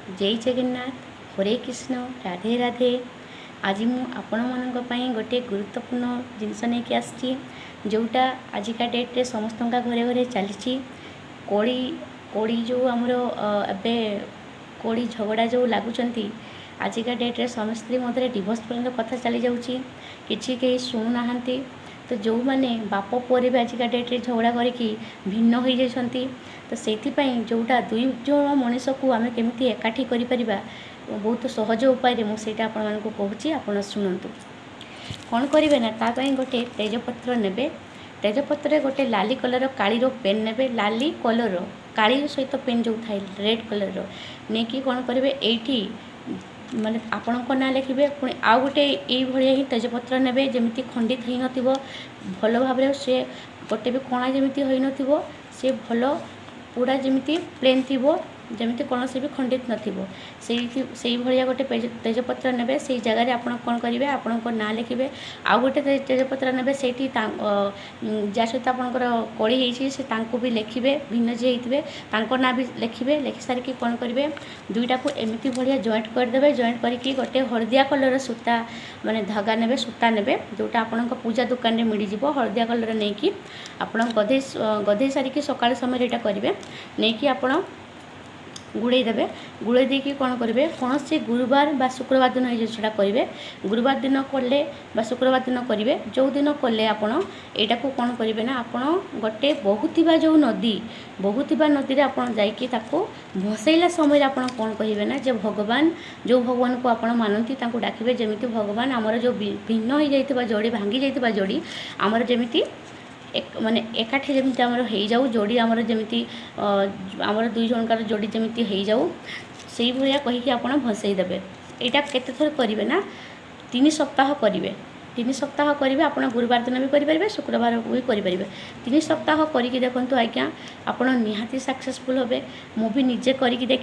जय जगन्नाथ हरे कृष्ण राधे राधे। आज मुझे गोटे गुरुत्वपूर्ण जिनस नहीं आसी जोटा आजिका डेट्रे समस्त घरे घरे चली कोड़ी कोड़ी जो आमर ए कोड़ी झगड़ा जो लगुच आजिका डेट्रे स्वामी स्त्री मध्य डिवोर्स पर्यंत कथा चली जाऊँगी किसी कहीं शुणुना। तो जो मैंने बाप पुअरे भी आजिका डेट्रे झगड़ा करके भिन्न हो जाती तो से जोटा दुई जन मनीष को आम केमी एकाठी कर बहुत सहज उपाय मुझे आपको कहूँ आप शुणु कौन करेंगे ना तापाई गोटे तेजपत्र ने तेजपत्र गोटे लाली कलर कालीर पेन ने लाली कलर काली सहित पेन जो थाए रेड कलर नहीं कि कौन करेंगे ये माने आपण ना लिखे पुणी आउ गोटे ये ही तेजपत्र ने जमी खंडित हो न भल भाव से गोटे भी कणा जमी हो न सी भल पूरा जमी प्लेन थी जमी कौन भी खंडित नई भाया गोटे तेजपत्र ने से जगह आप कौन करेंगे आपण ना लिखे आउ गोटे तेजपत्र ने से जहाँ सहित आपंकर कड़ी हो भी लिखे भिन्न जी होते ना भी लिखे लिखि सारिकी कौन करेंगे दुईटा को एमती भाया जॉइंट करदे जॉइंट करके गोटे हलदिया कलर सूता माने धागा ने सूता ने जोटा आपण पूजा दुकान में मिल जाव हलदिया कलर नहीं कि आप गधे सारिकी सकाल समय यहाँ करेंगे नहीं कि आप गुड़े देवे गुड़े देकी कौन करेंगे कौन से गुरुवार बा शुक्रवार दिन ये जिनसा करेंगे गुरुवार दिन कले बा शुक्रवार दिन करेंगे जो दिन कले आपड़ यहाँ को कौन करेंगे ना आपड़ गोटे बहुतवा जो नदी बहुतवा नदी में आप भसैला समय आप कौन कहे ना जो भगवान जो भगवान को आप मानती डाकिबे जमी भगवान आमर जो भिन्न हो जाता जोड़ी भांगी जाता जोड़ी आमर जमी माने एकाठी जमी आमर हो जाऊ जोड़ी आमर जमी आमर दुई जनकार जोड़ी जमी हो जाऊ से भाया कहीकि आप भसईदेवे यहाँ केते थर करेंगे ना 3 सप्ताह करेंगे 3 सप्ताह करेंगे आप गुरुवार दिन भी करेंगे शुक्रवार भी करेंगे 3 सप्ताह करके देखो आज्ञा आप निहाती सक्सेसफुल हे मुझे निजे करके